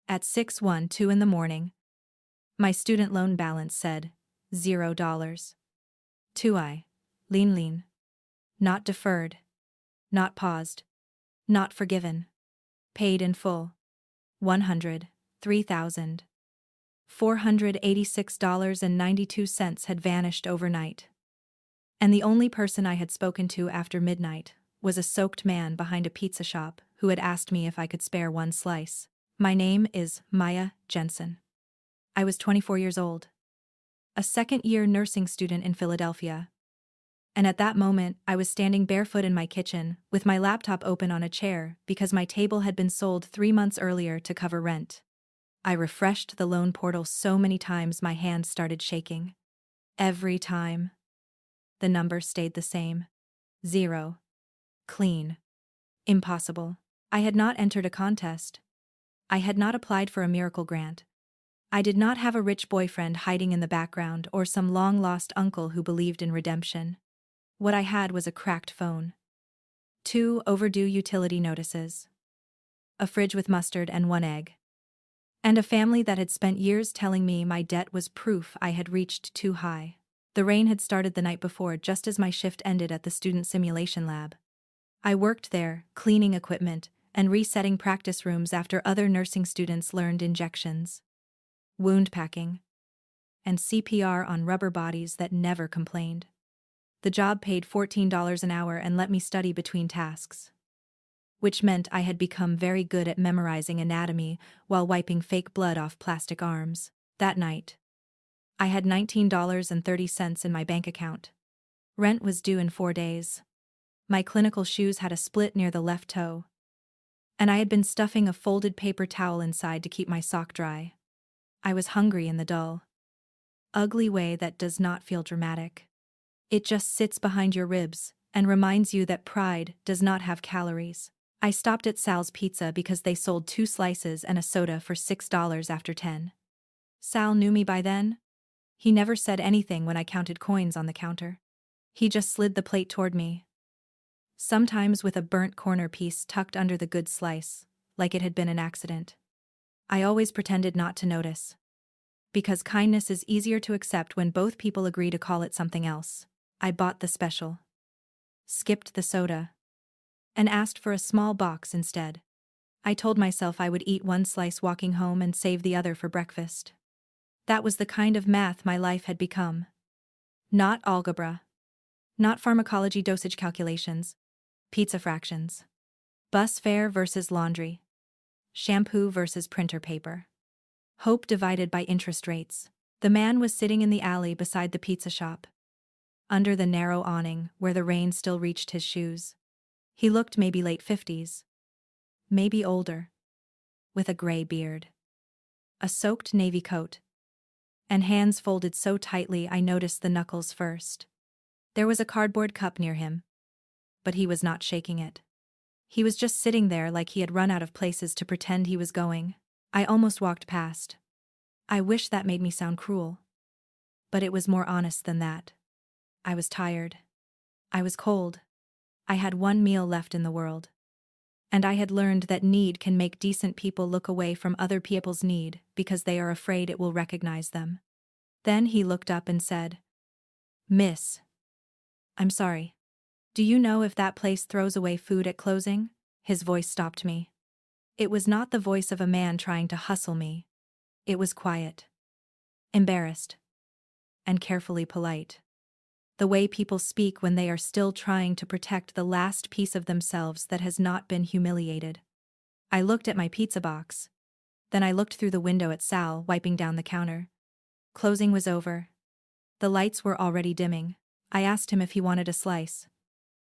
At 6:12 in the morning, my student loan balance said $0. 2I. Lean. Not deferred. Not paused. Not forgiven. Paid in full. $103,486.92 had vanished overnight. And the only person I had spoken to after midnight was a soaked man behind a pizza shop who had asked me if I could spare one slice. My name is Maya Jensen. I was 24 years old, a second-year nursing student in Philadelphia. And at that moment, I was standing barefoot in my kitchen, with my laptop open on a chair because my table had been sold 3 months earlier to cover rent. I refreshed the loan portal so many times my hand started shaking. Every time, the number stayed the same. 0. Clean. Impossible. I had not entered a contest. I had not applied for a miracle grant. I did not have a rich boyfriend hiding in the background or some long-lost uncle who believed in redemption. What I had was a cracked phone, 2 overdue utility notices, a fridge with mustard and 1 egg, and a family that had spent years telling me my debt was proof I had reached too high. The rain had started the night before just as my shift ended at the student simulation lab. I worked there, cleaning equipment and resetting practice rooms after other nursing students learned injections, wound packing, and CPR on rubber bodies that never complained. The job paid $14 an hour and let me study between tasks, which meant I had become very good at memorizing anatomy while wiping fake blood off plastic arms. That night, I had $19.30 in my bank account. Rent was due in 4 days. My clinical shoes had a split near the left toe, and I had been stuffing a folded paper towel inside to keep my sock dry. I was hungry in the dull, ugly way that does not feel dramatic. It just sits behind your ribs and reminds you that pride does not have calories. I stopped at Sal's Pizza because they sold 2 slices and a soda for $6 after 10. Sal knew me by then. He never said anything when I counted coins on the counter. He just slid the plate toward me, sometimes with a burnt corner piece tucked under the good slice, like it had been an accident. I always pretended not to notice, because kindness is easier to accept when both people agree to call it something else. I bought the special, skipped the soda, and asked for a small box instead. I told myself I would eat 1 slice walking home and save the other for breakfast. That was the kind of math my life had become. Not algebra. Not pharmacology dosage calculations. Pizza fractions. Bus fare versus laundry. Shampoo versus printer paper. Hope divided by interest rates. The man was sitting in the alley beside the pizza shop, under the narrow awning where the rain still reached his shoes. He looked maybe late 50s. Maybe older. With a gray beard, a soaked navy coat, and hands folded so tightly I noticed the knuckles first. There was a cardboard cup near him, but he was not shaking it. He was just sitting there like he had run out of places to pretend he was going. I almost walked past. I wish that made me sound cruel. But it was more honest than that. I was tired. I was cold. I had 1 meal left in the world. And I had learned that need can make decent people look away from other people's need because they are afraid it will recognize them. Then he looked up and said, "Miss, I'm sorry. Do you know if that place throws away food at closing?" His voice stopped me. It was not the voice of a man trying to hustle me. It was quiet, embarrassed, and carefully polite. The way people speak when they are still trying to protect the last piece of themselves that has not been humiliated. I looked at my pizza box. Then I looked through the window at Sal wiping down the counter. Closing was over. The lights were already dimming. I asked him if he wanted a slice.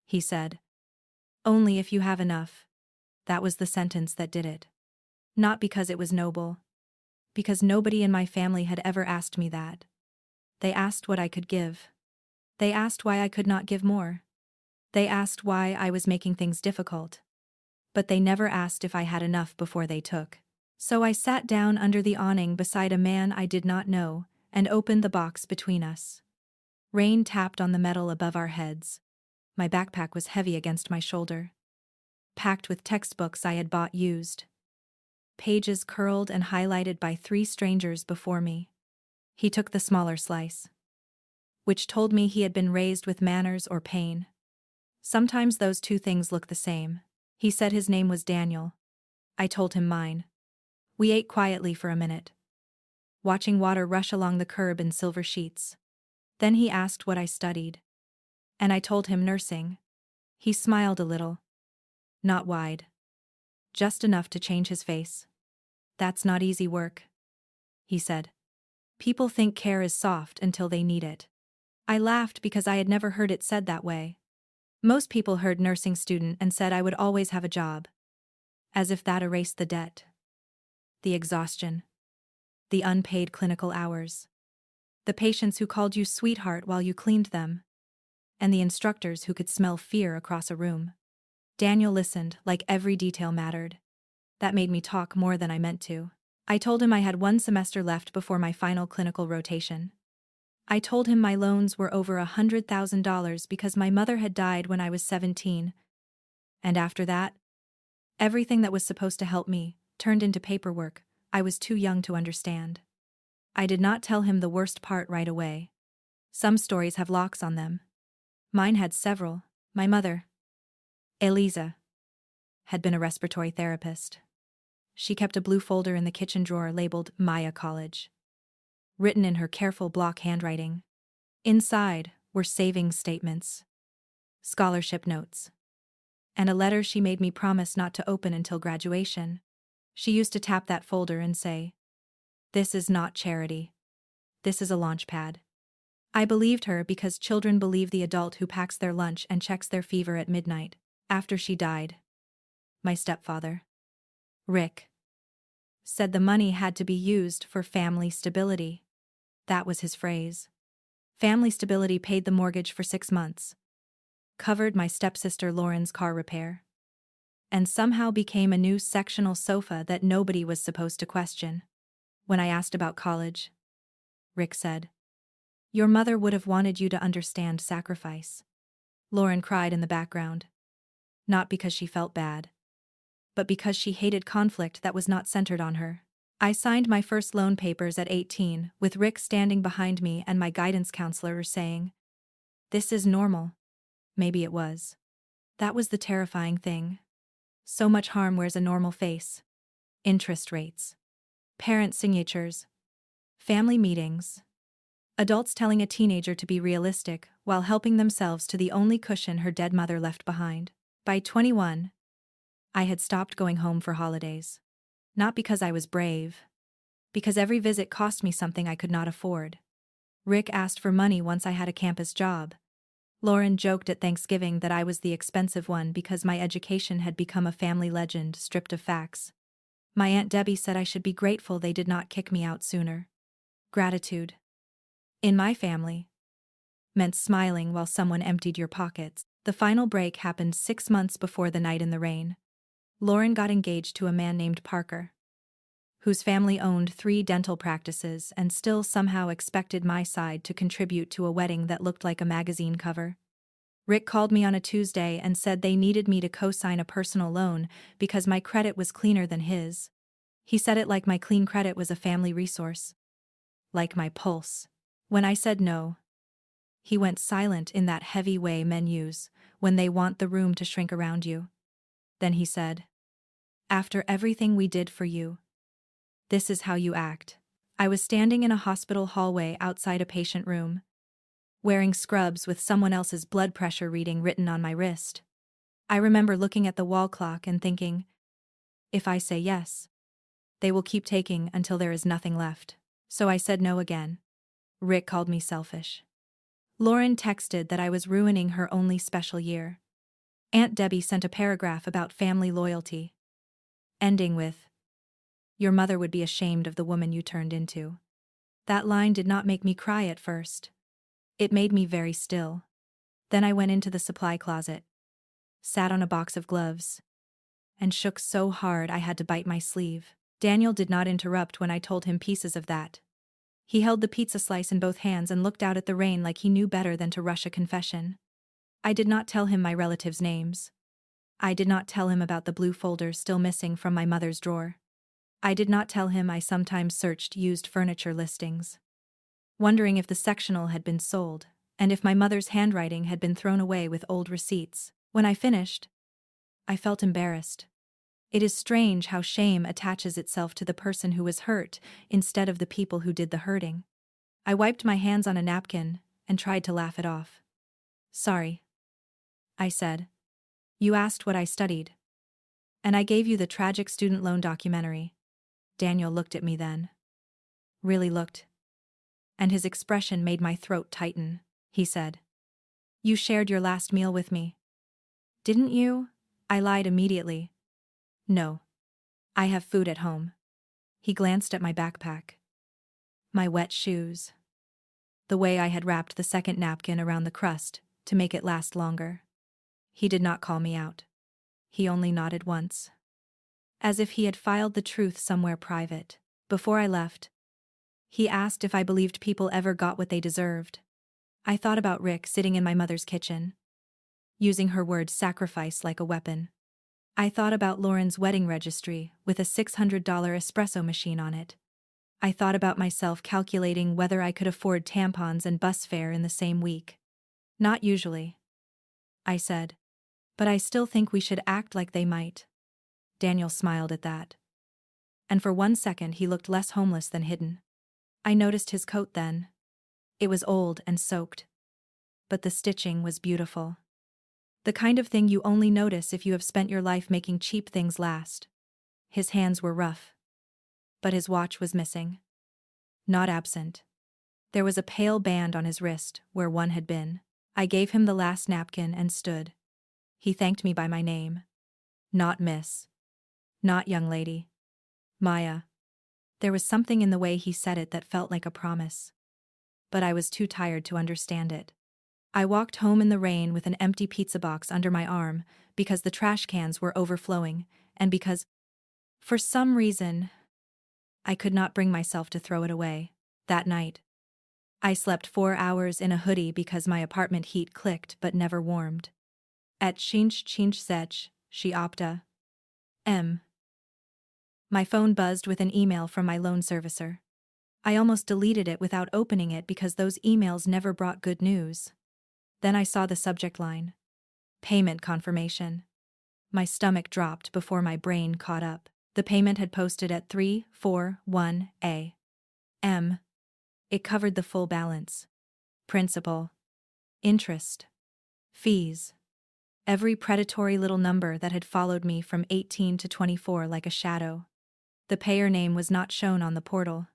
He said, "Only if you have enough." That was the sentence that did it. Not because it was noble. Because nobody in my family had ever asked me that. They asked what I could give. They asked why I could not give more. They asked why I was making things difficult. But they never asked if I had enough before they took. So I sat down under the awning beside a man I did not know and opened the box between us. Rain tapped on the metal above our heads. My backpack was heavy against my shoulder, packed with textbooks I had bought used. pages curled and highlighted by 3 strangers before me. He took the smaller slice, which told me he had been raised with manners or pain. Sometimes those two things look the same. He said his name was Daniel. I told him mine. We ate quietly for a minute, watching water rush along the curb in silver sheets. Then he asked what I studied. And I told him nursing. He smiled a little. Not wide. Just enough to change his face. That's not easy work, he said. People think care is soft until they need it. I laughed because I had never heard it said that way. Most people heard nursing student and said I would always have a job. As if that erased the debt. The exhaustion. The unpaid clinical hours. The patients who called you sweetheart while you cleaned them. And the instructors who could smell fear across a room. Daniel listened like every detail mattered. That made me talk more than I meant to. I told him I had 1 semester left before my final clinical rotation. I told him my loans were over $100,000 because my mother had died when I was 17. And after that, everything that was supposed to help me turned into paperwork I was too young to understand. I did not tell him the worst part right away. Some stories have locks on them. Mine had several. My mother, Eliza, had been a respiratory therapist. She kept a blue folder in the kitchen drawer labeled Maya College, written in her careful block handwriting. Inside were savings statements, scholarship notes, and a letter she made me promise not to open until graduation. She used to tap that folder and say, "This is not charity. This is a launch pad." I believed her because children believe the adult who packs their lunch and checks their fever at midnight. After she died, my stepfather, Rick, said the money had to be used for family stability. That was his phrase. Family stability paid the mortgage for 6 months, covered my stepsister Lauren's car repair, and somehow became a new sectional sofa that nobody was supposed to question. When I asked about college, Rick said, "Your mother would have wanted you to understand sacrifice." Lauren cried in the background. Not because she felt bad, but because she hated conflict that was not centered on her. I signed my first loan papers at 18, with Rick standing behind me and my guidance counselor saying, "This is normal." Maybe it was. That was the terrifying thing. So much harm wears a normal face. Interest rates, parent signatures, family meetings, adults telling a teenager to be realistic while helping themselves to the only cushion her dead mother left behind. By 21, I had stopped going home for holidays. Not because I was brave. Because every visit cost me something I could not afford. Rick asked for money once I had a campus job. Lauren joked at Thanksgiving that I was the expensive one because my education had become a family legend stripped of facts. My Aunt Debbie said I should be grateful they did not kick me out sooner. Gratitude, in my family, meant smiling while someone emptied your pockets. The final break happened 6 months before the night in the rain. Lauren got engaged to a man named Parker, whose family owned 3 dental practices and still somehow expected my side to contribute to a wedding that looked like a magazine cover. Rick called me on a Tuesday and said they needed me to co-sign a personal loan because my credit was cleaner than his. He said it like my clean credit was a family resource. Like my pulse. When I said no, he went silent in that heavy way men use when they want the room to shrink around you. Then he said, "After everything we did for you, this is how you act." I was standing in a hospital hallway outside a patient room, wearing scrubs with someone else's blood pressure reading written on my wrist. I remember looking at the wall clock and thinking, if I say yes, they will keep taking until there is nothing left. So I said no again. Rick called me selfish. Lauren texted that I was ruining her only special year. Aunt Debbie sent a paragraph about family loyalty, ending with, "Your mother would be ashamed of the woman you turned into." That line did not make me cry at first. It made me very still. Then I went into the supply closet, sat on a box of gloves, and shook so hard I had to bite my sleeve. Daniel did not interrupt when I told him pieces of that. He held the pizza slice in both hands and looked out at the rain like he knew better than to rush a confession. I did not tell him my relatives' names. I did not tell him about the blue folder still missing from my mother's drawer. I did not tell him I sometimes searched used furniture listings, wondering if the sectional had been sold, and if my mother's handwriting had been thrown away with old receipts. When I finished, I felt embarrassed. It is strange how shame attaches itself to the person who was hurt instead of the people who did the hurting. I wiped my hands on a napkin and tried to laugh it off. Sorry, I said. You asked what I studied. And I gave you the tragic student loan documentary. Daniel looked at me then. Really looked. And his expression made my throat tighten. He said, You shared your last meal with me. Didn't you? I lied immediately. No. I have food at home. He glanced at my backpack. My wet shoes. The way I had wrapped the second napkin around the crust to make it last longer. He did not call me out. He only nodded once. As if he had filed the truth somewhere private. Before I left, he asked if I believed people ever got what they deserved. I thought about Rick sitting in my mother's kitchen, using her word sacrifice like a weapon. I thought about Lauren's wedding registry with a $600 espresso machine on it. I thought about myself calculating whether I could afford tampons and bus fare in the same week. Not usually, I said. But I still think we should act like they might. Daniel smiled at that. And for 1 second he looked less homeless than hidden. I noticed his coat then. It was old and soaked. But the stitching was beautiful. The kind of thing you only notice if you have spent your life making cheap things last. His hands were rough. But his watch was missing. Not absent. There was a pale band on his wrist where one had been. I gave him the last napkin and stood. He thanked me by my name. Not miss. Not young lady. Maya. There was something in the way he said it that felt like a promise. But I was too tired to understand it. I walked home in the rain with an empty pizza box under my arm because the trash cans were overflowing and because, for some reason, I could not bring myself to throw it away. That night, I slept 4 hours in a hoodie because my apartment heat clicked but never warmed. At cinch sech, she opta. My phone buzzed with an email from my loan servicer. I almost deleted it without opening it because those emails never brought good news. Then I saw the subject line. Payment confirmation. My stomach dropped before my brain caught up. The payment had posted at 341 a.m. It covered the full balance. Principal. Interest. Fees. Every predatory little number that had followed me from 18 to 24 like a shadow. The payer name was not shown on the portal.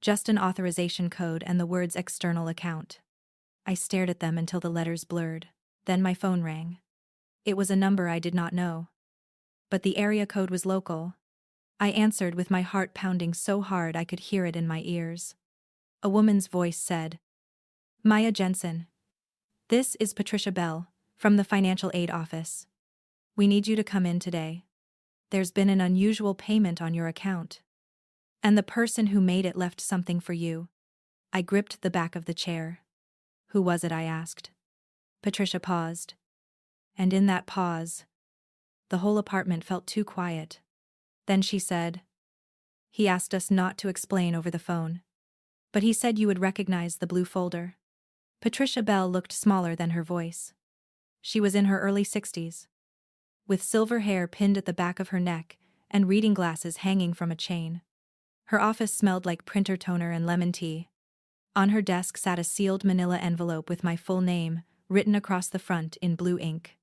Just an authorization code and the words external account. I stared at them until the letters blurred. Then my phone rang. It was a number I did not know. But the area code was local. I answered with my heart pounding so hard I could hear it in my ears. A woman's voice said, Maya Jensen. This is Patricia Bell, from the financial aid office. We need you to come in today. There's been an unusual payment on your account. And the person who made it left something for you. I gripped the back of the chair. Who was it? I asked. Patricia paused. And in that pause, the whole apartment felt too quiet. Then she said, He asked us not to explain over the phone. But he said you would recognize the blue folder. Patricia Bell looked smaller than her voice. She was in her early 60s. With silver hair pinned at the back of her neck and reading glasses hanging from a chain. Her office smelled like printer toner and lemon tea. On her desk sat a sealed manila envelope with my full name, written across the front in blue ink.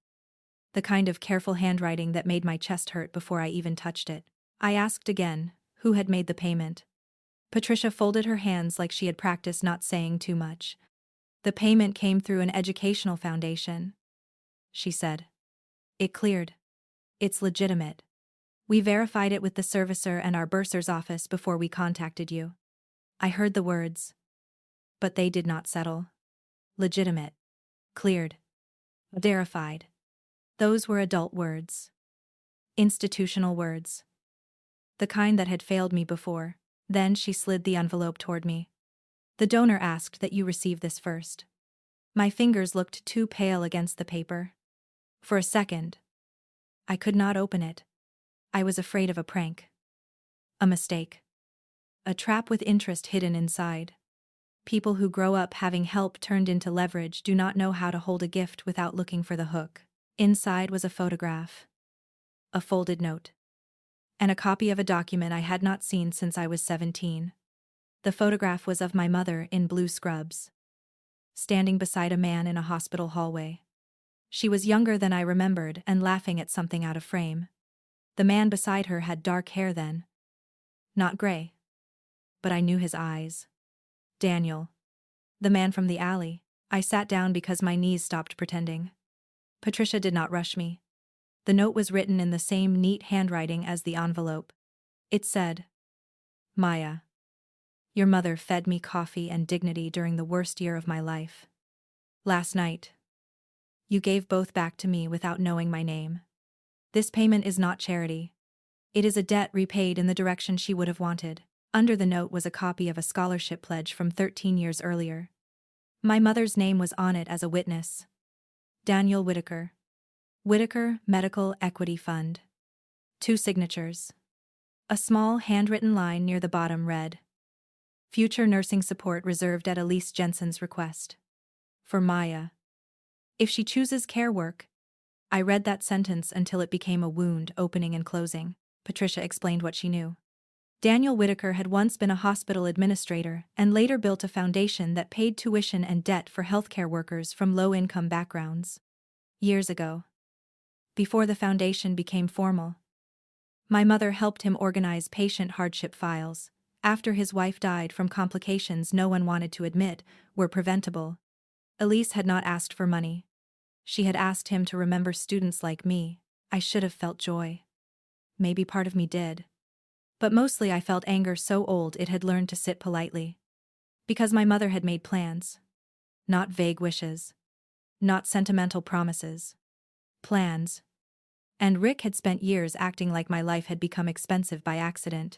The kind of careful handwriting that made my chest hurt before I even touched it. I asked again, who had made the payment. Patricia folded her hands like she had practiced not saying too much. The payment came through an educational foundation, she said. It cleared. It's legitimate. We verified it with the servicer and our bursar's office before we contacted you. I heard the words. But they did not settle. Legitimate. Cleared. Verified. Those were adult words. Institutional words. The kind that had failed me before. Then she slid the envelope toward me. The donor asked that you receive this first. My fingers looked too pale against the paper. For a second, I could not open it. I was afraid of a prank. A mistake. A trap with interest hidden inside. People who grow up having help turned into leverage do not know how to hold a gift without looking for the hook. Inside was a photograph, a folded note, and a copy of a document I had not seen since I was 17. The photograph was of my mother in blue scrubs, standing beside a man in a hospital hallway. She was younger than I remembered and laughing at something out of frame. The man beside her had dark hair then. Not gray. But I knew his eyes. Daniel. The man from the alley. I sat down because my knees stopped pretending. Patricia did not rush me. The note was written in the same neat handwriting as the envelope. It said, Maya, your mother fed me coffee and dignity during the worst year of my life. Last night, you gave both back to me without knowing my name. This payment is not charity. It is a debt repaid in the direction she would have wanted. Under the note was a copy of a scholarship pledge from 13 years earlier. My mother's name was on it as a witness. Daniel Whitaker. Whitaker Medical Equity Fund. 2 signatures. A small handwritten line near the bottom read, Future nursing support reserved at Elise Jensen's request. For Maya. If she chooses care work. I read that sentence until it became a wound opening and closing. Patricia explained what she knew. Daniel Whitaker had once been a hospital administrator and later built a foundation that paid tuition and debt for healthcare workers from low-income backgrounds. Years ago. Before the foundation became formal. My mother helped him organize patient hardship files, after his wife died from complications no one wanted to admit were preventable. Elise had not asked for money. She had asked him to remember students like me. I should have felt joy. Maybe part of me did. But mostly I felt anger so old it had learned to sit politely. Because my mother had made plans. Not vague wishes. Not sentimental promises. Plans. And Rick had spent years acting like my life had become expensive by accident.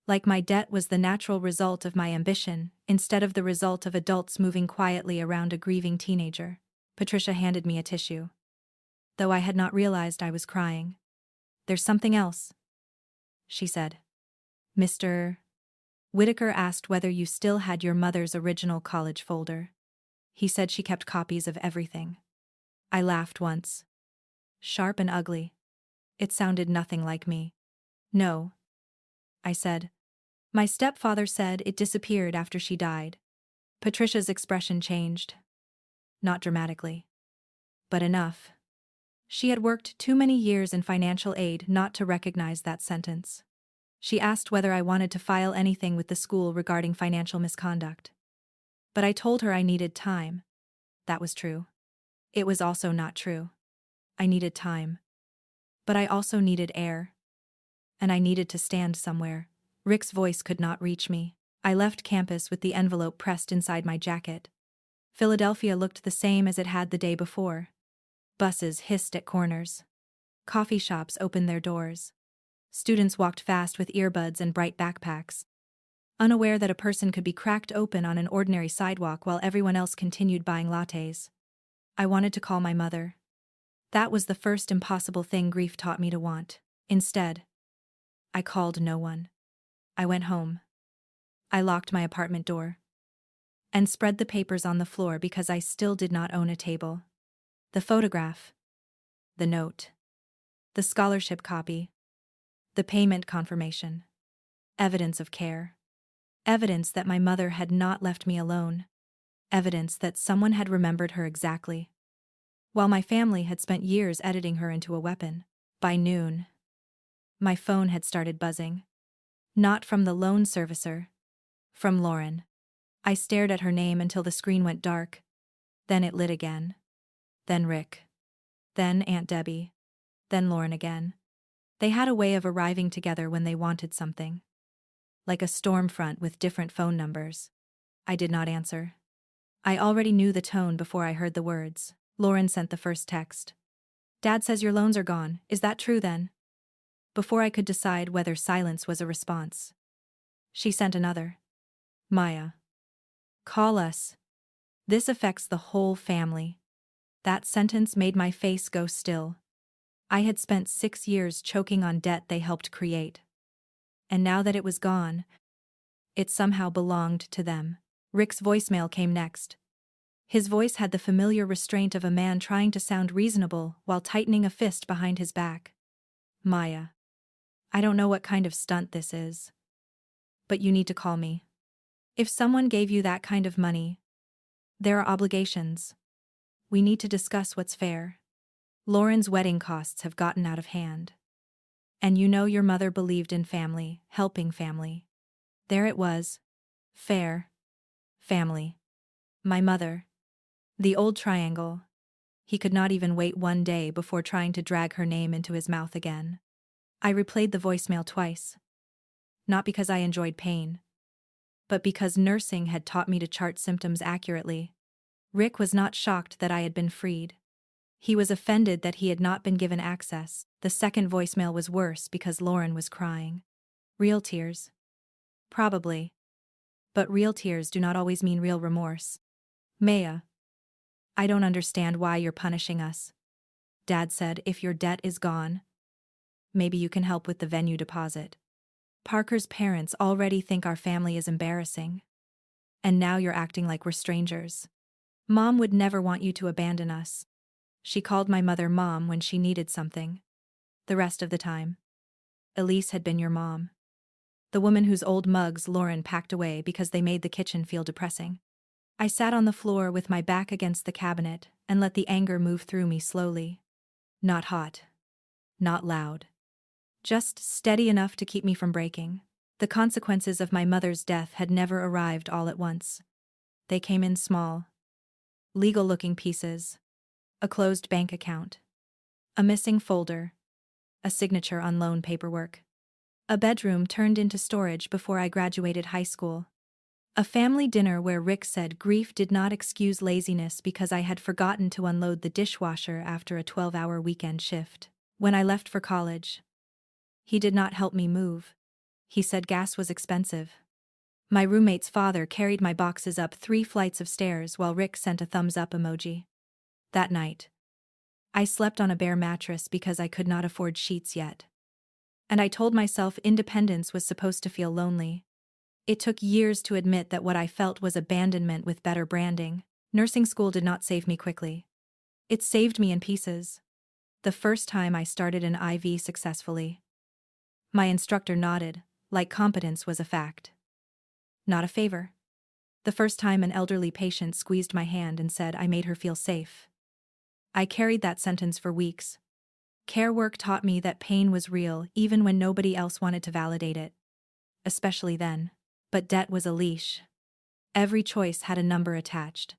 Like my debt was the natural result of my ambition, instead of the result of adults moving quietly around a grieving teenager. Patricia handed me a tissue. Though I had not realized I was crying. There's something else, she said. Mr. Whitaker asked whether you still had your mother's original college folder. He said she kept copies of everything. I laughed once. Sharp and ugly. It sounded nothing like me. No, I said. My stepfather said it disappeared after she died. Patricia's expression changed. Not dramatically. But enough. She had worked too many years in financial aid not to recognize that sentence. She asked whether I wanted to file anything with the school regarding financial misconduct. But I told her I needed time. That was true. It was also not true. I needed time. But I also needed air. And I needed to stand somewhere. Rick's voice could not reach me. I left campus with the envelope pressed inside my jacket. Philadelphia looked the same as it had the day before. Buses hissed at corners. Coffee shops opened their doors. Students walked fast with earbuds and bright backpacks, unaware that a person could be cracked open on an ordinary sidewalk while everyone else continued buying lattes. I wanted to call my mother. That was the first impossible thing grief taught me to want. Instead, I called no one. I went home. I locked my apartment door and spread the papers on the floor because I still did not own a table. The photograph, the note, the scholarship copy, the payment confirmation, evidence of care, evidence that my mother had not left me alone, evidence that someone had remembered her exactly, while my family had spent years editing her into a weapon. By noon, my phone had started buzzing. Not from the loan servicer. From Lauren. I stared at her name until the screen went dark. Then it lit again. Then Rick. Then Aunt Debbie. Then Lauren again. They had a way of arriving together when they wanted something. Like a storm front with different phone numbers. I did not answer. I already knew the tone before I heard the words. Lauren sent the first text. Dad says your loans are gone. Is that true then? Before I could decide whether silence was a response, she sent another. Maya. Call us. This affects the whole family. That sentence made my face go still. I had spent 6 years choking on debt they helped create. And now that it was gone, it somehow belonged to them. Rick's voicemail came next. His voice had the familiar restraint of a man trying to sound reasonable while tightening a fist behind his back. Maya. I don't know what kind of stunt this is, but you need to call me. If someone gave you that kind of money, there are obligations. We need to discuss what's fair. Lauren's wedding costs have gotten out of hand. And you know your mother believed in family, helping family. There it was. Fair. Family. My mother. The old triangle. He could not even wait one day before trying to drag her name into his mouth again. I replayed the voicemail twice. Not because I enjoyed pain, but because nursing had taught me to chart symptoms accurately. Rick was not shocked that I had been freed. He was offended that he had not been given access. The second voicemail was worse because Lauren was crying. Real tears. Probably. But real tears do not always mean real remorse. Maya. I don't understand why you're punishing us. Dad said if your debt is gone, maybe you can help with the venue deposit. Parker's parents already think our family is embarrassing. And now you're acting like we're strangers. Mom would never want you to abandon us. She called my mother Mom when she needed something. The rest of the time, Elise had been your mom. The woman whose old mugs Lauren packed away because they made the kitchen feel depressing. I sat on the floor with my back against the cabinet and let the anger move through me slowly. Not hot. Not loud. Just steady enough to keep me from breaking. The consequences of my mother's death had never arrived all at once. They came in small, legal-looking pieces. A closed bank account. A missing folder. A signature on loan paperwork. A bedroom turned into storage before I graduated high school. A family dinner where Rick said grief did not excuse laziness because I had forgotten to unload the dishwasher after a 12-hour weekend shift. When I left for college, he did not help me move. He said gas was expensive. My roommate's father carried my boxes up 3 flights of stairs while Rick sent a thumbs-up emoji. That night, I slept on a bare mattress because I could not afford sheets yet. And I told myself independence was supposed to feel lonely. It took years to admit that what I felt was abandonment with better branding. Nursing school did not save me quickly. It saved me in pieces. The first time I started an IV successfully. My instructor nodded, like competence was a fact. Not a favor. The first time an elderly patient squeezed my hand and said I made her feel safe. I carried that sentence for weeks. Care work taught me that pain was real even when nobody else wanted to validate it. Especially then. But debt was a leash. Every choice had a number attached.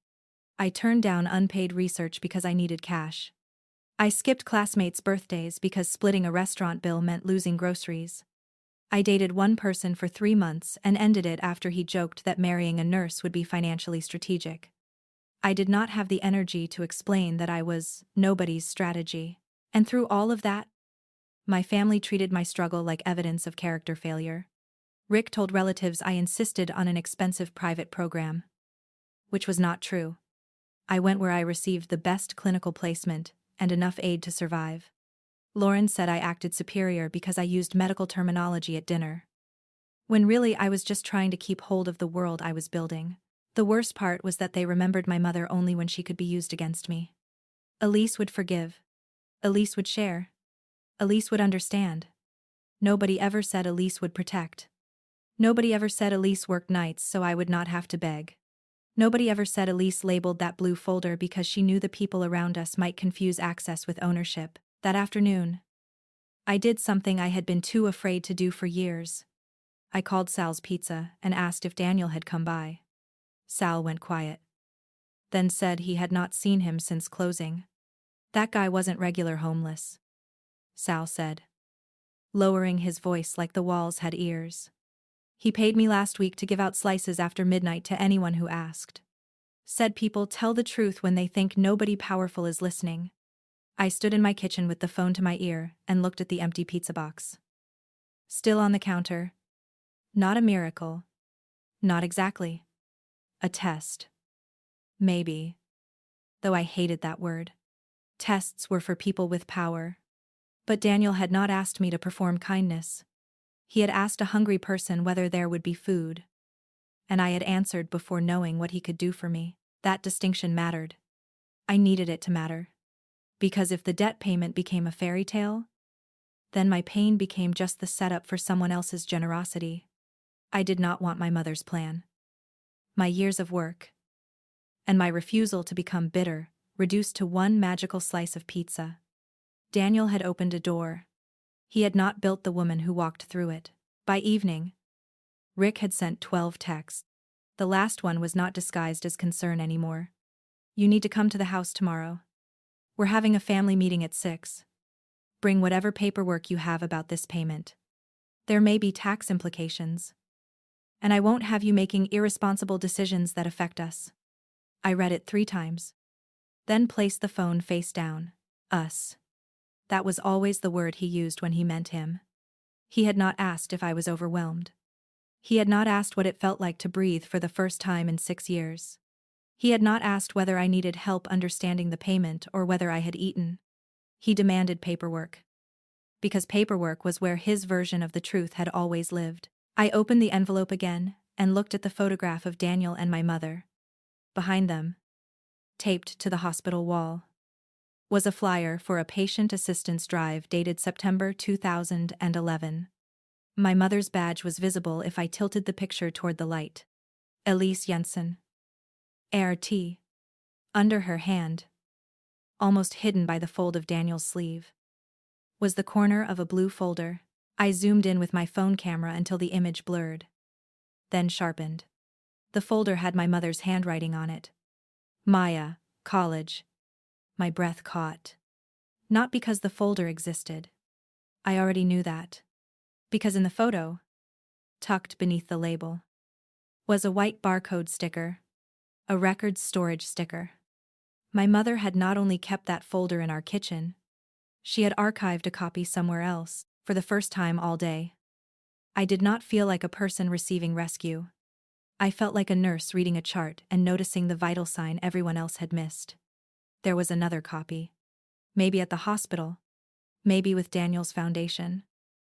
I turned down unpaid research because I needed cash. I skipped classmates' birthdays because splitting a restaurant bill meant losing groceries. I dated one person for 3 months and ended it after he joked that marrying a nurse would be financially strategic. I did not have the energy to explain that I was nobody's strategy. And through all of that, my family treated my struggle like evidence of character failure. Rick told relatives I insisted on an expensive private program. Which was not true. I went where I received the best clinical placement and enough aid to survive. Lauren said I acted superior because I used medical terminology at dinner. When really I was just trying to keep hold of the world I was building. The worst part was that they remembered my mother only when she could be used against me. Elise would forgive. Elise would share. Elise would understand. Nobody ever said Elise would protect. Nobody ever said Elise worked nights so I would not have to beg. Nobody ever said Elise labeled that blue folder because she knew the people around us might confuse access with ownership. That afternoon, I did something I had been too afraid to do for years. I called Sal's Pizza and asked if Daniel had come by. Sal went quiet. Then said he had not seen him since closing. That guy wasn't regular homeless. Sal said, lowering his voice like the walls had ears. He paid me last week to give out slices after midnight to anyone who asked. Said people tell the truth when they think nobody powerful is listening. I stood in my kitchen with the phone to my ear and looked at the empty pizza box. Still on the counter. Not a miracle. Not exactly. A test. Maybe. Though I hated that word. Tests were for people with power. But Daniel had not asked me to perform kindness. He had asked a hungry person whether there would be food, and I had answered before knowing what he could do for me. That distinction mattered. I needed it to matter. Because if the debt payment became a fairy tale, then my pain became just the setup for someone else's generosity. I did not want my mother's plan. My years of work, and my refusal to become bitter, reduced to one magical slice of pizza. Daniel had opened a door. He had not built the woman who walked through it. By evening, Rick had sent 12 texts. The last one was not disguised as concern anymore. You need to come to the house tomorrow. We're having a family meeting at 6. Bring whatever paperwork you have about this payment. There may be tax implications. And I won't have you making irresponsible decisions that affect us. I read it 3 times. Then placed the phone face down. Us. That was always the word he used when he meant him. He had not asked if I was overwhelmed. He had not asked what it felt like to breathe for the first time in 6 years. He had not asked whether I needed help understanding the payment or whether I had eaten. He demanded paperwork. Because paperwork was where his version of the truth had always lived. I opened the envelope again and looked at the photograph of Daniel and my mother. Behind them, taped to the hospital wall, was a flyer for a patient assistance drive dated September 2011. My mother's badge was visible if I tilted the picture toward the light. Elise Jensen. ART. Under her hand, almost hidden by the fold of Daniel's sleeve, was the corner of a blue folder. I zoomed in with my phone camera until the image blurred, then sharpened. The folder had my mother's handwriting on it. Maya, college. My breath caught. Not because the folder existed. I already knew that. Because in the photo, tucked beneath the label, was a white barcode sticker, a records storage sticker. My mother had not only kept that folder in our kitchen, she had archived a copy somewhere else, for the first time all day. I did not feel like a person receiving rescue. I felt like a nurse reading a chart and noticing the vital sign everyone else had missed. There was another copy. Maybe at the hospital. Maybe with Daniel's foundation.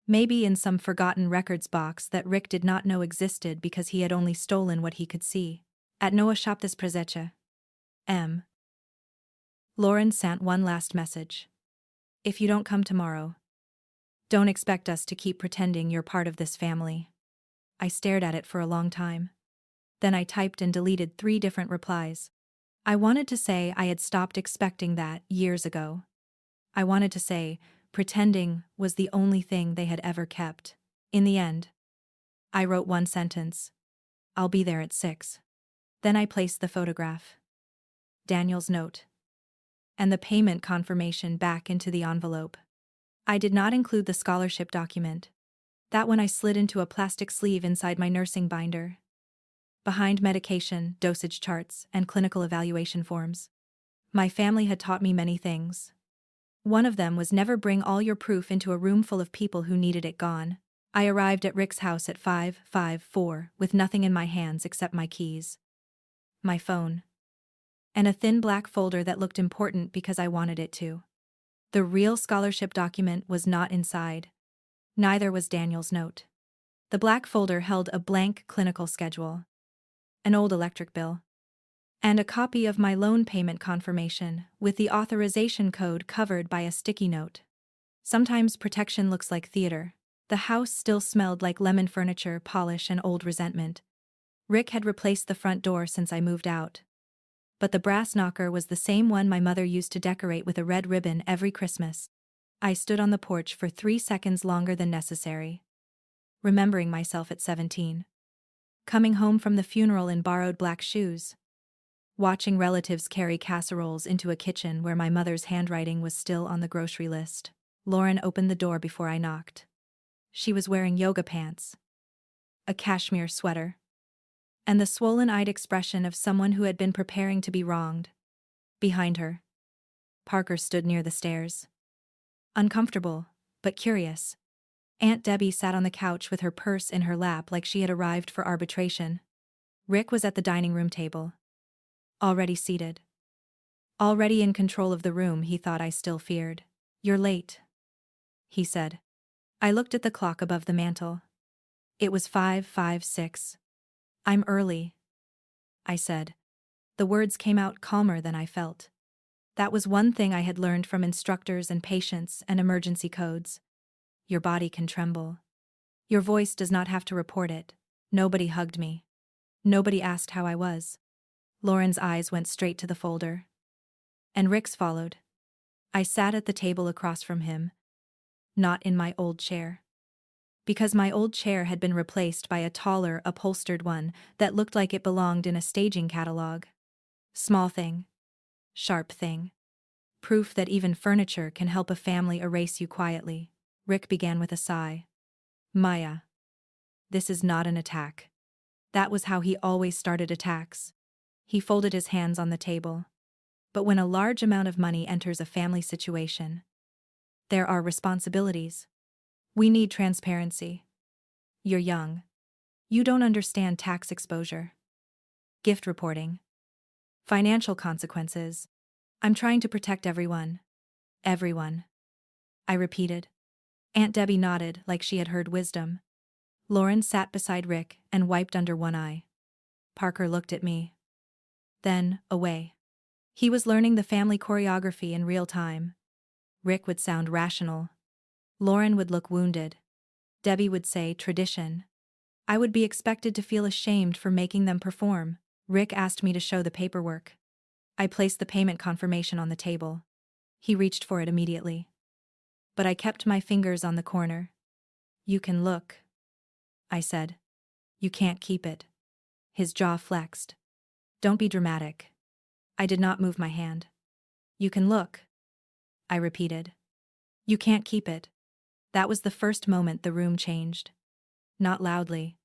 Maybe in some forgotten records box that Rick did not know existed because he had only stolen what he could see. At Noah shop this prezecha. M. Lauren sent one last message. If you don't come tomorrow, don't expect us to keep pretending you're part of this family. I stared at it for a long time. Then I typed and deleted 3 different replies. I wanted to say I had stopped expecting that years ago. I wanted to say pretending was the only thing they had ever kept. In the end, I wrote one sentence. I'll be there at 6. Then I placed the photograph, Daniel's note, and the payment confirmation back into the envelope. I did not include the scholarship document. That one I slid into a plastic sleeve inside my nursing binder, behind medication, dosage charts, and clinical evaluation forms. My family had taught me many things. One of them was never bring all your proof into a room full of people who needed it gone. I arrived at Rick's house at 5:54 with nothing in my hands except my keys, my phone, and a thin black folder that looked important because I wanted it to. The real scholarship document was not inside. Neither was Daniel's note. The black folder held a blank clinical schedule, an old electric bill, and a copy of my loan payment confirmation with the authorization code covered by a sticky note. Sometimes protection looks like theater. The house still smelled like lemon furniture, polish, and old resentment. Rick had replaced the front door since I moved out. But the brass knocker was the same one my mother used to decorate with a red ribbon every Christmas. I stood on the porch for 3 seconds longer than necessary, remembering myself at 17. Coming home from the funeral in borrowed black shoes. Watching relatives carry casseroles into a kitchen where my mother's handwriting was still on the grocery list. Lauren opened the door before I knocked. She was wearing yoga pants, a cashmere sweater, and the swollen-eyed expression of someone who had been preparing to be wronged. Behind her, Parker stood near the stairs. Uncomfortable, but curious. Aunt Debbie sat on the couch with her purse in her lap like she had arrived for arbitration. Rick was at the dining room table, already seated. Already in control of the room he thought I still feared. You're late, he said. I looked at the clock above the mantel. It was 5:56. I'm early, I said. The words came out calmer than I felt. That was one thing I had learned from instructors and patients and emergency codes. Your body can tremble. Your voice does not have to report it. Nobody hugged me. Nobody asked how I was. Lauren's eyes went straight to the folder. And Rick's followed. I sat at the table across from him, not in my old chair. Because my old chair had been replaced by a taller, upholstered one that looked like it belonged in a staging catalog. Small thing. Sharp thing. Proof that even furniture can help a family erase you quietly. Rick began with a sigh. Maya. This is not an attack. That was how he always started attacks. He folded his hands on the table. But when a large amount of money enters a family situation, there are responsibilities. We need transparency. You're young. You don't understand tax exposure. Gift reporting. Financial consequences. I'm trying to protect everyone. Everyone. I repeated. Aunt Debbie nodded like she had heard wisdom. Lauren sat beside Rick and wiped under one eye. Parker looked at me. Then, away. He was learning the family choreography in real time. Rick would sound rational. Lauren would look wounded. Debbie would say tradition. I would be expected to feel ashamed for making them perform. Rick asked me to show the paperwork. I placed the payment confirmation on the table. He reached for it immediately. But I kept my fingers on the corner. You can look, I said. You can't keep it. His jaw flexed. Don't be dramatic. I did not move my hand. You can look, I repeated. You can't keep it. That was the first moment the room changed. Not loudly.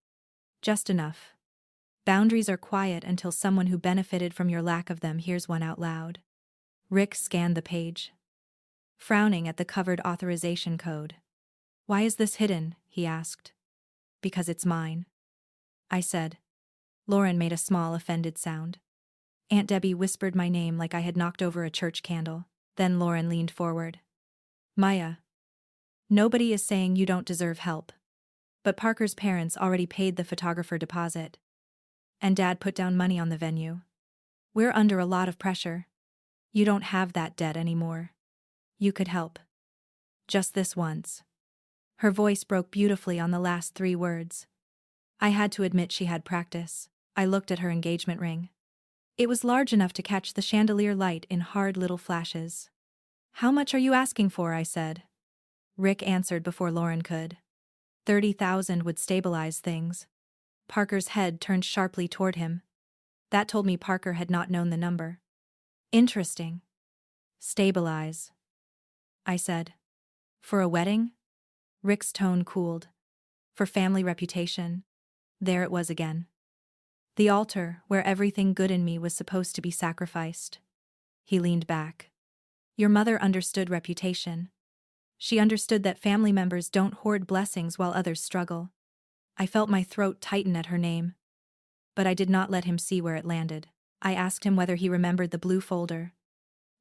Just enough. Boundaries are quiet until someone who benefited from your lack of them hears one out loud. Rick scanned the page, frowning at the covered authorization code. Why is this hidden? He asked. Because it's mine, I said. Lauren made a small offended sound. Aunt Debbie whispered my name like I had knocked over a church candle. Then Lauren leaned forward. Maya. Nobody is saying you don't deserve help. But Parker's parents already paid the photographer deposit. And Dad put down money on the venue. We're under a lot of pressure. You don't have that debt anymore. You could help. Just this once. Her voice broke beautifully on the last 3 words. I had to admit she had practice. I looked at her engagement ring. It was large enough to catch the chandelier light in hard little flashes. How much are you asking for? I said. Rick answered before Lauren could. 30,000 would stabilize things. Parker's head turned sharply toward him. That told me Parker had not known the number. Interesting. Stabilize, I said. For a wedding? Rick's tone cooled. For family reputation. There it was again. The altar where everything good in me was supposed to be sacrificed. He leaned back. Your mother understood reputation. She understood that family members don't hoard blessings while others struggle. I felt my throat tighten at her name. But I did not let him see where it landed. I asked him whether he remembered the blue folder.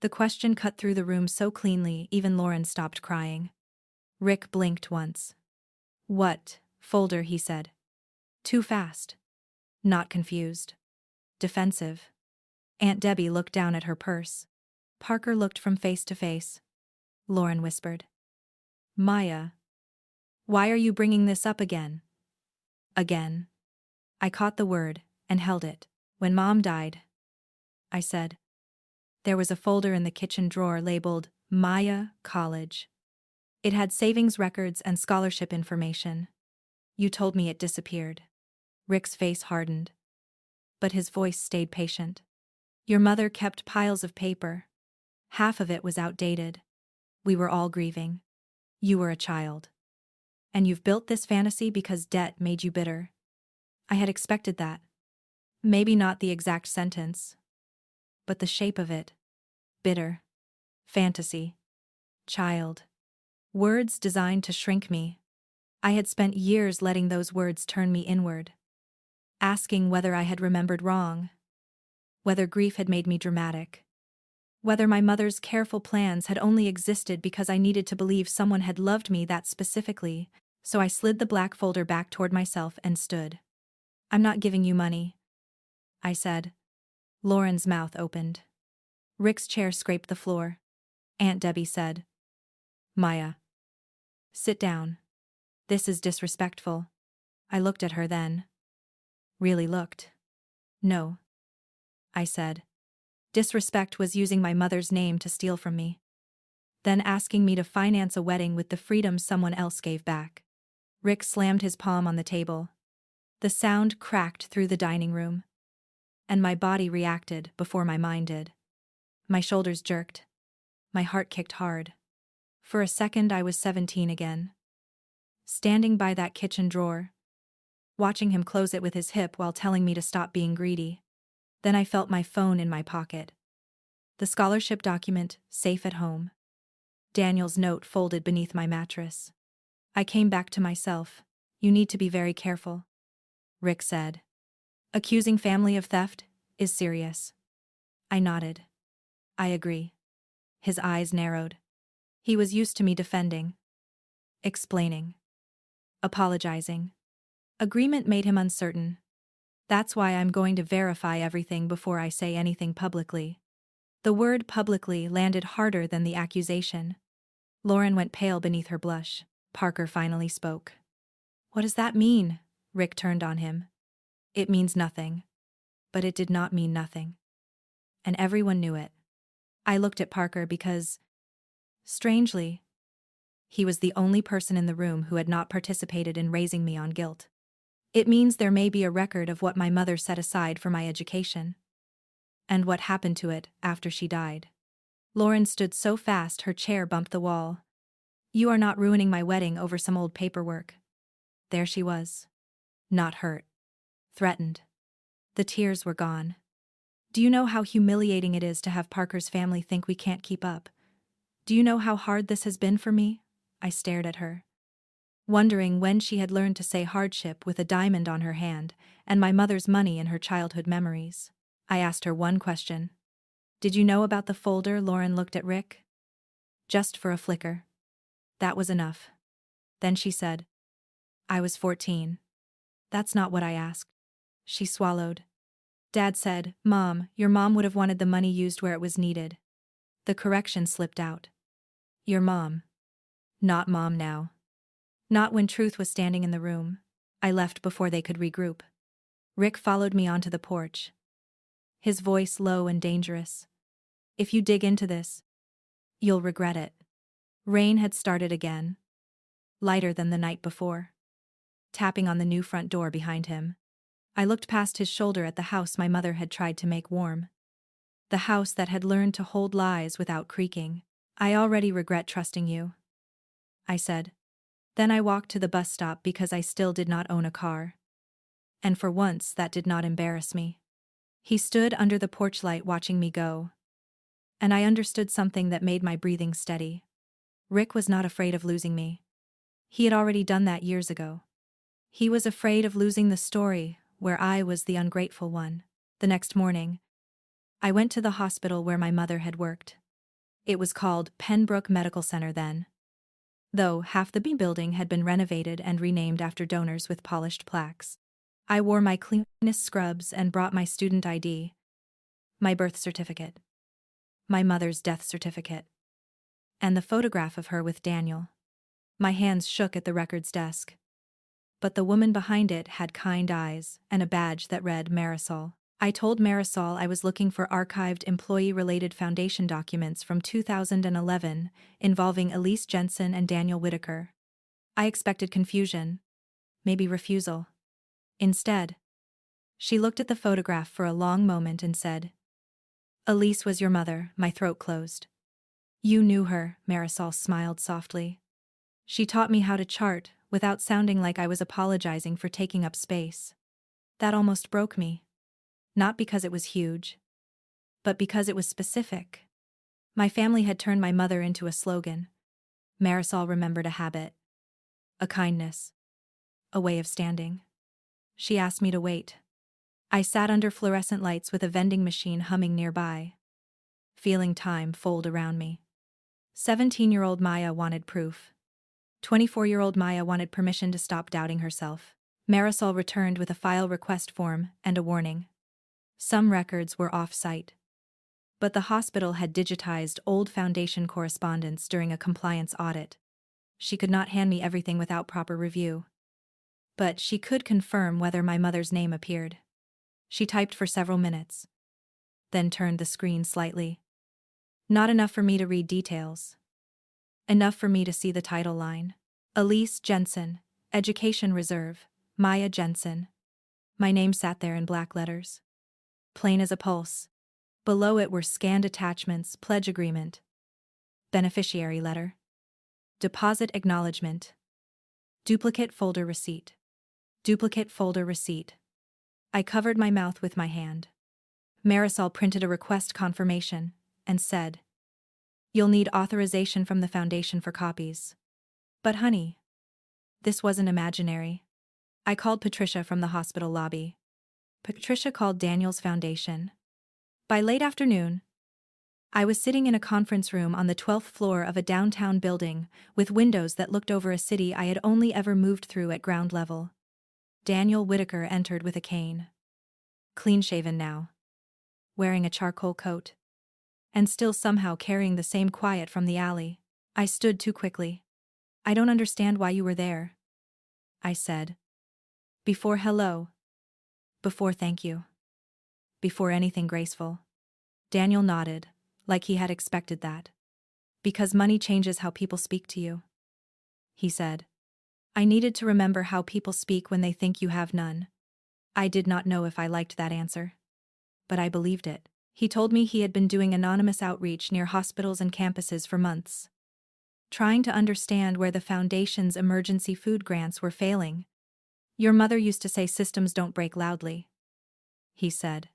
The question cut through the room so cleanly even Lauren stopped crying. Rick blinked once. What folder? He said. Too fast. Not confused. Defensive. Aunt Debbie looked down at her purse. Parker looked from face to face. Lauren whispered. Maya. Why are you bringing this up again? Again. I caught the word and held it. When Mom died, I said. There was a folder in the kitchen drawer labeled Maya College. It had savings records and scholarship information. You told me it disappeared. Rick's face hardened. But his voice stayed patient. Your mother kept piles of paper. Half of it was outdated. We were all grieving. You were a child. And you've built this fantasy because debt made you bitter. I had expected that. Maybe not the exact sentence, but the shape of it. Bitter. Fantasy. Child. Words designed to shrink me. I had spent years letting those words turn me inward. Asking whether I had remembered wrong. Whether grief had made me dramatic. Whether my mother's careful plans had only existed because I needed to believe someone had loved me that specifically, so I slid the black folder back toward myself and stood. "I'm not giving you money," I said. Lauren's mouth opened. Rick's chair scraped the floor. Aunt Debbie said, "Maya, sit down. This is disrespectful." I looked at her then. Really looked. "No," I said. Disrespect was using my mother's name to steal from me. Then asking me to finance a wedding with the freedom someone else gave back. Rick slammed his palm on the table. The sound cracked through the dining room. And my body reacted before my mind did. My shoulders jerked. My heart kicked hard. For a second I was 17 again. Standing by that kitchen drawer, watching him close it with his hip while telling me to stop being greedy. Then I felt my phone in my pocket. The scholarship document, safe at home. Daniel's note folded beneath my mattress. I came back to myself. "You need to be very careful," Rick said. "Accusing family of theft is serious." I nodded. "I agree." His eyes narrowed. He was used to me defending, explaining, apologizing. Agreement made him uncertain. "That's why I'm going to verify everything before I say anything publicly." The word publicly landed harder than the accusation. Lauren went pale beneath her blush. Parker finally spoke. "What does that mean?" Rick turned on him. "It means nothing." But it did not mean nothing. And everyone knew it. I looked at Parker because, strangely, he was the only person in the room who had not participated in raising me on guilt. "It means there may be a record of what my mother set aside for my education. And what happened to it after she died." Lauren stood so fast her chair bumped the wall. "You are not ruining my wedding over some old paperwork." There she was. Not hurt. Threatened. The tears were gone. "Do you know how humiliating it is to have Parker's family think we can't keep up? Do you know how hard this has been for me?" I stared at her, wondering when she had learned to say hardship with a diamond on her hand and my mother's money in her childhood memories. I asked her one question. "Did you know about the folder?" Lauren looked at Rick. Just for a flicker. That was enough. Then she said, "I was 14. "That's not what I asked." She swallowed. "Dad said, 'Mom, your mom would have wanted the money used where it was needed.'" The correction slipped out. "Your mom. Not mom now." Not when truth was standing in the room. I left before they could regroup. Rick followed me onto the porch. His voice low and dangerous. "If you dig into this, you'll regret it." Rain had started again. Lighter than the night before. Tapping on the new front door behind him. I looked past his shoulder at the house my mother had tried to make warm. The house that had learned to hold lies without creaking. "I already regret trusting you," I said. Then I walked to the bus stop because I still did not own a car. And for once that did not embarrass me. He stood under the porch light watching me go. And I understood something that made my breathing steady. Rick was not afraid of losing me. He had already done that years ago. He was afraid of losing the story, where I was the ungrateful one. The next morning, I went to the hospital where my mother had worked. It was called Pembroke Medical Center then. Though half the B building had been renovated and renamed after donors with polished plaques. I wore my cleanest scrubs and brought my student ID, my birth certificate, my mother's death certificate, and the photograph of her with Daniel. My hands shook at the records desk. But the woman behind it had kind eyes and a badge that read Marisol. I told Marisol I was looking for archived employee-related foundation documents from 2011 involving Elise Jensen and Daniel Whitaker. I expected confusion, maybe refusal. Instead, she looked at the photograph for a long moment and said, "Elise was your mother." My throat closed. "You knew her," Marisol smiled softly. "She taught me how to chart without sounding like I was apologizing for taking up space." That almost broke me. Not because it was huge, but because it was specific. My family had turned my mother into a slogan. Marisol remembered a habit, a kindness, a way of standing. She asked me to wait. I sat under fluorescent lights with a vending machine humming nearby. feeling time fold around me. 17-year-old Maya wanted proof. 24-year-old Maya wanted permission to stop doubting herself. Marisol returned with a file request form and a warning. Some records were off-site. But the hospital had digitized old Foundation correspondence during a compliance audit. She could not hand me everything without proper review. But she could confirm whether my mother's name appeared. She typed for several minutes, then turned the screen slightly. Not enough for me to read details. Enough for me to see the title line. Elise Jensen, Education Reserve, Maya Jensen. My name sat there in black letters. Plain as a pulse. Below it were scanned attachments, pledge agreement, beneficiary letter, deposit acknowledgement, duplicate folder receipt, duplicate folder receipt. I covered my mouth with my hand. Marisol printed a request confirmation and said, "You'll need authorization from the Foundation for copies." But honey, this wasn't imaginary. I called Patricia from the hospital lobby. Patricia called Daniel's Foundation. By late afternoon, I was sitting in a conference room on the 12th floor of a downtown building with windows that looked over a city I had only ever moved through at ground level. Daniel Whitaker entered with a cane. Clean-shaven now, wearing a charcoal coat, and still somehow carrying the same quiet from the alley. I stood too quickly. "I don't understand why you were there," I said. "Before hello. Before thank you. Before anything graceful." Daniel nodded, like he had expected that. "Because money changes how people speak to you," he said. I needed to remember how people speak when they think you have none. I did not know if I liked that answer, but I believed it. He told me he had been doing anonymous outreach near hospitals and campuses for months, trying to understand where the Foundation's emergency food grants were failing. "Your mother used to say systems don't break loudly," he said.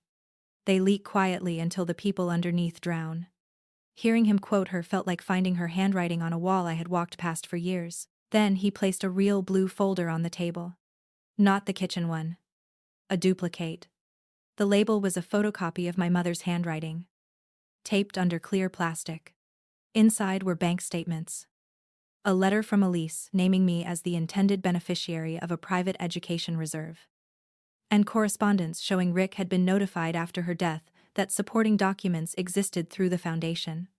"They leak quietly until the people underneath drown." Hearing him quote her felt like finding her handwriting on a wall I had walked past for years. Then he placed a real blue folder on the table. Not the kitchen one. A duplicate. The label was a photocopy of my mother's handwriting, taped under clear plastic. Inside were bank statements. A letter from Elise naming me as the intended beneficiary of a private education reserve. And correspondence showing Rick had been notified after her death that supporting documents existed through the Foundation.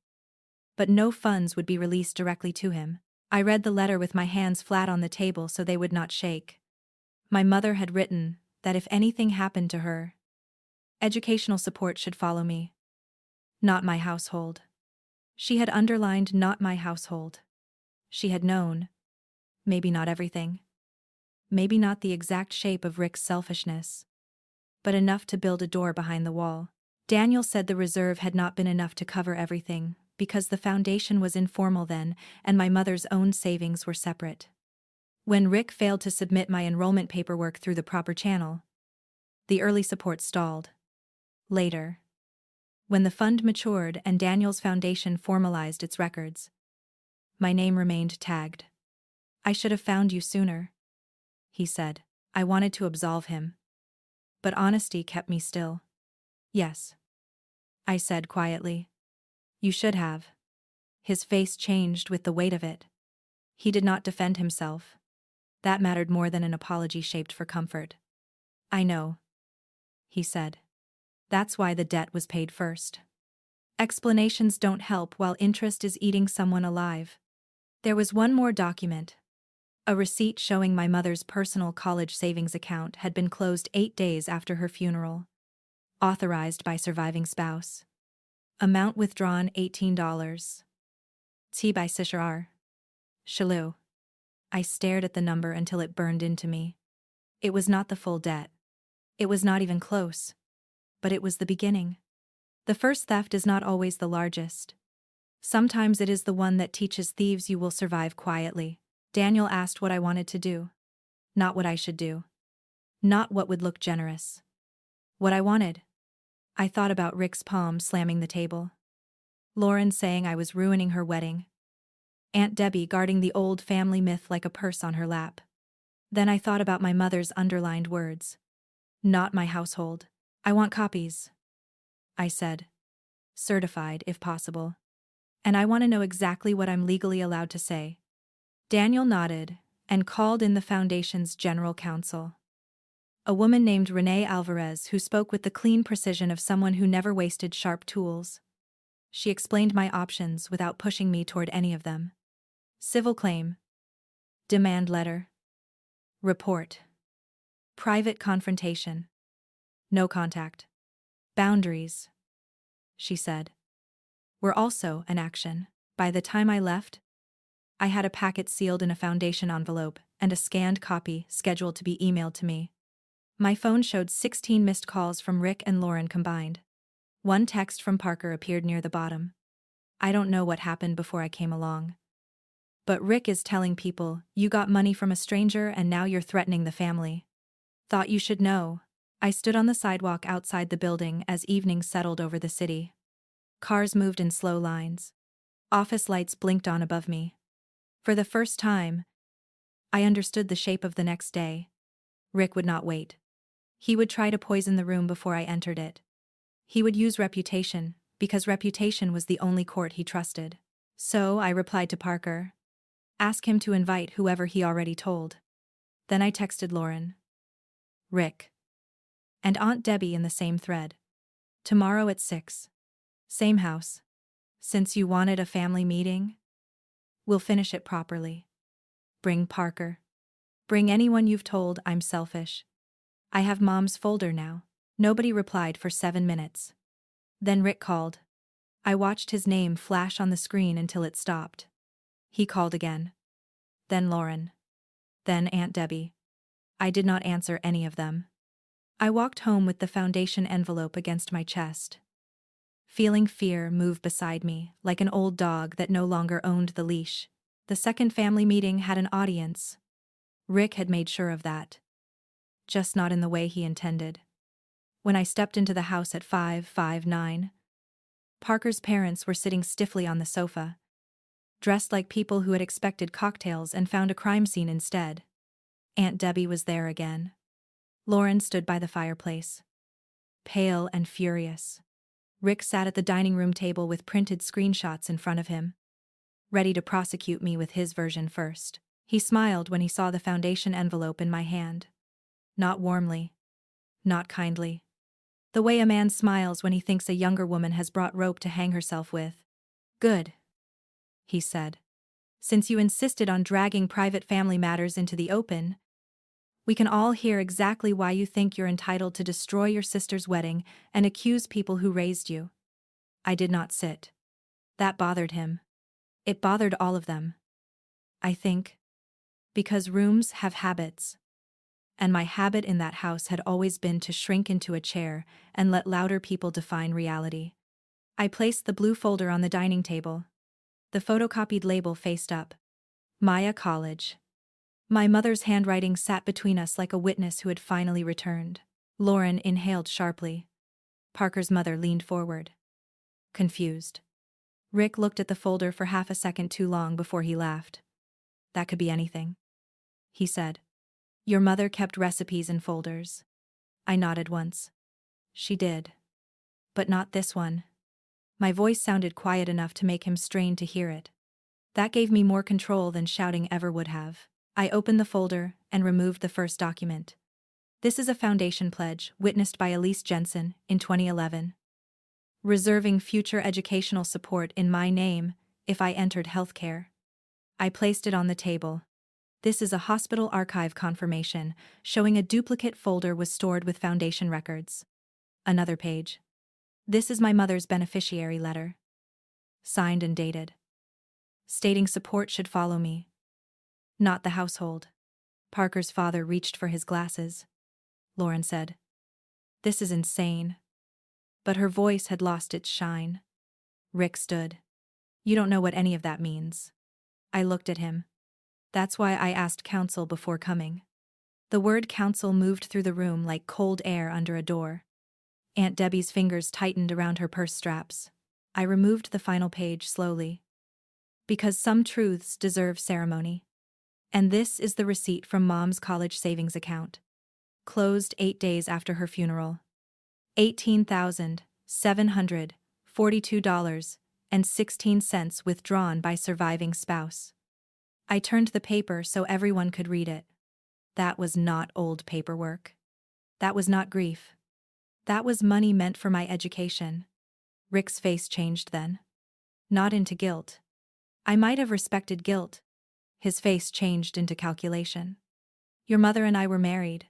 But no funds would be released directly to him. I read the letter with my hands flat on the table so they would not shake. My mother had written that if anything happened to her, educational support should follow me. Not my household. She had underlined not my household. She had known. Maybe not everything. Maybe not the exact shape of Rick's selfishness. But enough to build a door behind the wall. Daniel said the reserve had not been enough to cover everything, because the Foundation was informal then, and my mother's own savings were separate. When Rick failed to submit my enrollment paperwork through the proper channel, the early support stalled. Later, when the fund matured and Daniel's Foundation formalized its records, my name remained tagged. "I should have found you sooner," he said. I wanted to absolve him, but honesty kept me still. "Yes," I said quietly. "You should have." His face changed with the weight of it. He did not defend himself. That mattered more than an apology shaped for comfort. "I know," he said. "That's why the debt was paid first. Explanations don't help while interest is eating someone alive." There was one more document. A receipt showing my mother's personal college savings account had been closed 8 days after her funeral. Authorized by surviving spouse. Amount withdrawn $18. T by Sishar. Shalou. I stared at the number until it burned into me. It was not the full debt. It was not even close. But it was the beginning. The first theft is not always the largest. Sometimes it is the one that teaches thieves you will survive quietly. Daniel asked what I wanted to do. Not what I should do. Not what would look generous. What I wanted. I thought about Rick's palm slamming the table. Lauren saying I was ruining her wedding. Aunt Debbie guarding the old family myth like a purse on her lap. Then I thought about my mother's underlined words. Not my household. "I want copies," I said. Certified, if possible. And I want to know exactly what I'm legally allowed to say. Daniel nodded and called in the Foundation's general counsel, a woman named Renee Alvarez who spoke with the clean precision of someone who never wasted sharp tools. She explained my options without pushing me toward any of them. Civil claim. Demand letter. Report. Private confrontation. No contact. Boundaries, she said, were also an action. By the time I left, I had a packet sealed in a Foundation envelope and a scanned copy scheduled to be emailed to me. My phone showed 16 missed calls from Rick and Lauren combined. One text from Parker appeared near the bottom. I don't know what happened before I came along. But Rick is telling people, you got money from a stranger and now you're threatening the family. Thought you should know. I stood on the sidewalk outside the building as evening settled over the city. Cars moved in slow lines. Office lights blinked on above me. For the first time, I understood the shape of the next day. Rick would not wait. He would try to poison the room before I entered it. He would use reputation, because reputation was the only court he trusted. So I replied to Parker. Ask him to invite whoever he already told. Then I texted Lauren. Rick. And Aunt Debbie in the same thread. Tomorrow at 6. Same house. Since you wanted a family meeting, we'll finish it properly. Bring Parker. Bring anyone you've told I'm selfish. I have Mom's folder now. Nobody replied for 7 minutes. Then Rick called. I watched his name flash on the screen until it stopped. He called again. Then Lauren. Then Aunt Debbie. I did not answer any of them. I walked home with the Foundation envelope against my chest. Feeling fear move beside me, like an old dog that no longer owned the leash. The second family meeting had an audience. Rick had made sure of that. Just not in the way he intended. When I stepped into the house at 5:59, Parker's parents were sitting stiffly on the sofa, dressed like people who had expected cocktails and found a crime scene instead. Aunt Debbie was there again. Lauren stood by the fireplace, pale and furious. Rick sat at the dining room table with printed screenshots in front of him, ready to prosecute me with his version first. He smiled when he saw the Foundation envelope in my hand. Not warmly. Not kindly. The way a man smiles when he thinks a younger woman has brought rope to hang herself with. Good, he said. Since you insisted on dragging private family matters into the open, we can all hear exactly why you think you're entitled to destroy your sister's wedding and accuse people who raised you. I did not sit. That bothered him. It bothered all of them. I think. Because rooms have habits. And my habit in that house had always been to shrink into a chair and let louder people define reality. I placed the blue folder on the dining table. The photocopied label faced up. Maya College. My mother's handwriting sat between us like a witness who had finally returned. Lauren inhaled sharply. Parker's mother leaned forward, confused. Rick looked at the folder for half a second too long before he laughed. That could be anything, he said. Your mother kept recipes in folders. I nodded once. She did. But not this one. My voice sounded quiet enough to make him strain to hear it. That gave me more control than shouting ever would have. I opened the folder and removed the first document. This is a Foundation pledge witnessed by Elise Jensen in 2011. Reserving future educational support in my name if I entered healthcare. I placed it on the table. This is a hospital archive confirmation showing a duplicate folder was stored with Foundation records. Another page. This is my mother's beneficiary letter. Signed and dated. Stating support should follow me. Not the household. Parker's father reached for his glasses. Lauren said. This is insane. But her voice had lost its shine. Rick stood. You don't know what any of that means. I looked at him. That's why I asked counsel before coming. The word counsel moved through the room like cold air under a door. Aunt Debbie's fingers tightened around her purse straps. I removed the final page slowly. Because some truths deserve ceremony. And this is the receipt from Mom's college savings account. Closed 8 days after her funeral. $18,700, $42.16 withdrawn by surviving spouse. I turned the paper so everyone could read it. That was not old paperwork. That was not grief. That was money meant for my education. Rick's face changed then. Not into guilt. I might have respected guilt. His face changed into calculation. Your mother and I were married,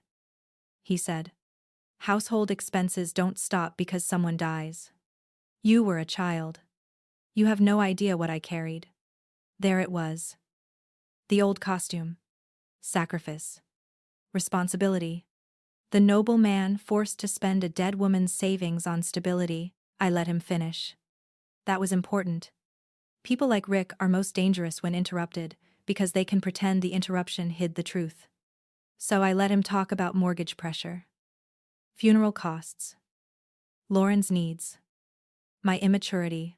he said. Household expenses don't stop because someone dies. You were a child. You have no idea what I carried. There it was. The old costume. Sacrifice. Responsibility. The noble man forced to spend a dead woman's savings on stability. I let him finish. That was important. People like Rick are most dangerous when interrupted, because they can pretend the interruption hid the truth. So I let him talk about mortgage pressure. Funeral costs. Lauren's needs. My immaturity.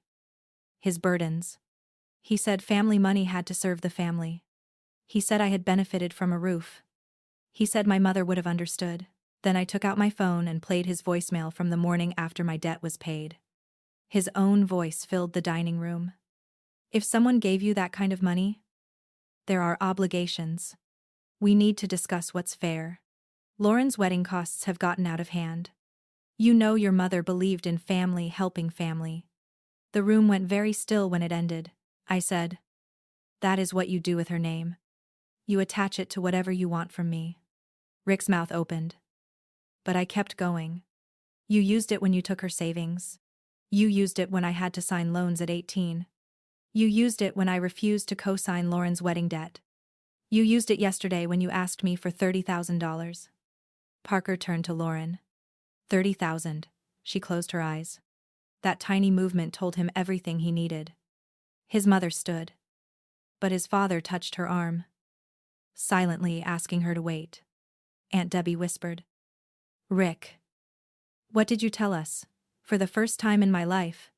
His burdens. He said family money had to serve the family. He said I had benefited from a roof. He said my mother would have understood. Then I took out my phone and played his voicemail from the morning after my debt was paid. His own voice filled the dining room. If someone gave you that kind of money, there are obligations. We need to discuss what's fair. Lauren's wedding costs have gotten out of hand. You know your mother believed in family helping family. The room went very still when it ended. I said, that is what you do with her name. You attach it to whatever you want from me. Rick's mouth opened. But I kept going. You used it when you took her savings. You used it when I had to sign loans at 18. You used it when I refused to co-sign Lauren's wedding debt. You used it yesterday when you asked me for $30,000. Parker turned to Lauren. 30,000. She closed her eyes. That tiny movement told him everything he needed. His mother stood. But his father touched her arm, silently asking her to wait. Aunt Debbie whispered, Rick. What did you tell us? For the first time in my life.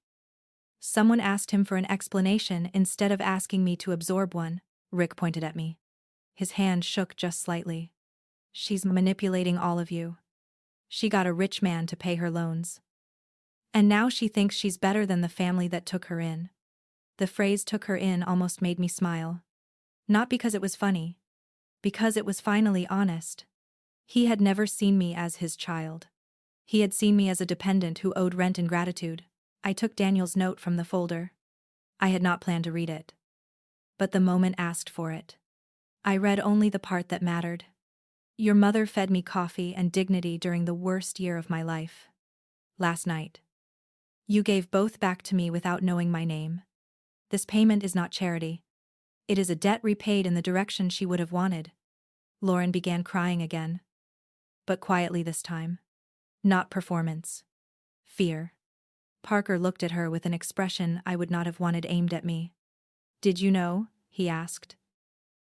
Someone asked him for an explanation instead of asking me to absorb one. Rick pointed at me. His hand shook just slightly. She's manipulating all of you. She got a rich man to pay her loans. And now she thinks she's better than the family that took her in. The phrase took her in almost made me smile. Not because it was funny. Because it was finally honest. He had never seen me as his child. He had seen me as a dependent who owed rent and gratitude. I took Daniel's note from the folder. I had not planned to read it. But the moment asked for it. I read only the part that mattered. Your mother fed me coffee and dignity during the worst year of my life. Last night. You gave both back to me without knowing my name. This payment is not charity. It is a debt repaid in the direction she would have wanted. Lauren began crying again. But quietly this time. Not performance. Fear. Parker looked at her with an expression I would not have wanted aimed at me. Did you know? He asked.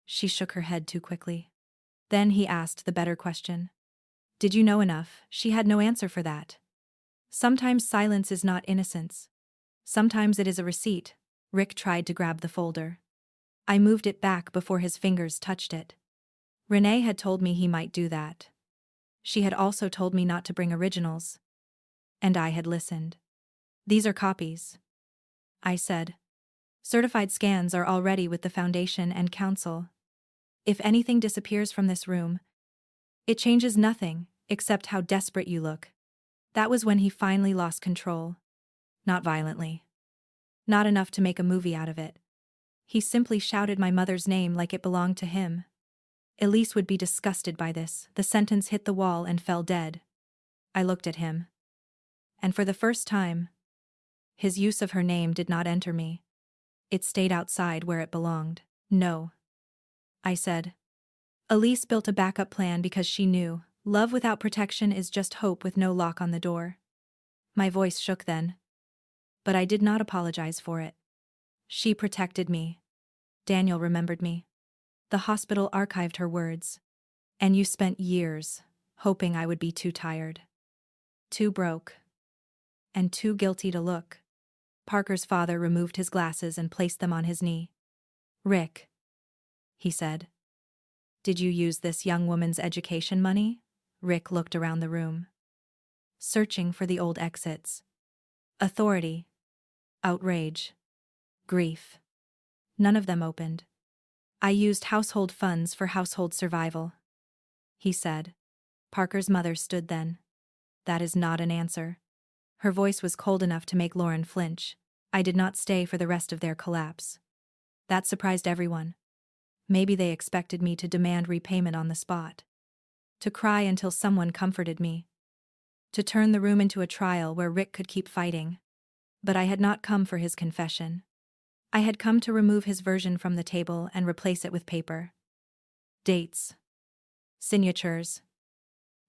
She shook her head too quickly. Then he asked the better question. Did you know enough? She had no answer for that. Sometimes silence is not innocence. Sometimes it is a receipt. Rick tried to grab the folder. I moved it back before his fingers touched it. Renee had told me he might do that. She had also told me not to bring originals. And I had listened. These are copies, I said. Certified scans are already with the Foundation and Council. If anything disappears from this room, it changes nothing except how desperate you look. That was when he finally lost control. Not violently. Not enough to make a movie out of it. He simply shouted my mother's name like it belonged to him. Elise would be disgusted by this. The sentence hit the wall and fell dead. I looked at him. And for the first time, his use of her name did not enter me. It stayed outside where it belonged. No, I said. Elise built a backup plan because she knew love without protection is just hope with no lock on the door. My voice shook then. But I did not apologize for it. She protected me. Daniel remembered me. The hospital archived her words. And you spent years hoping I would be too tired. Too broke. And too guilty to look. Parker's father removed his glasses and placed them on his knee. Rick, he said. Did you use this young woman's education money? Rick looked around the room, searching for the old exits. Authority, outrage, grief. None of them opened. I used household funds for household survival, he said. Parker's mother stood then. That is not an answer. Her voice was cold enough to make Lauren flinch. I did not stay for the rest of their collapse. That surprised everyone. Maybe they expected me to demand repayment on the spot. To cry until someone comforted me. To turn the room into a trial where Rick could keep fighting. But I had not come for his confession. I had come to remove his version from the table and replace it with paper. Dates. Signatures.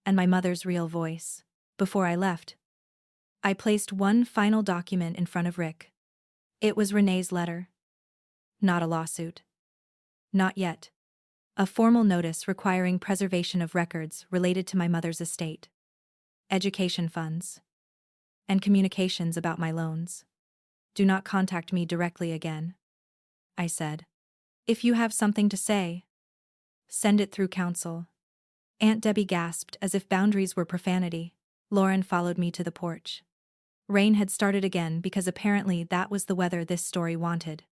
And my mother's real voice. Before I left, I placed one final document in front of Rick. It was Renee's letter. Not a lawsuit. Not yet. A formal notice requiring preservation of records related to my mother's estate, education funds, and communications about my loans. Do not contact me directly again, I said. If you have something to say, send it through counsel. Aunt Debbie gasped as if boundaries were profanity. Lauren followed me to the porch. Rain had started again because apparently that was the weather this story wanted.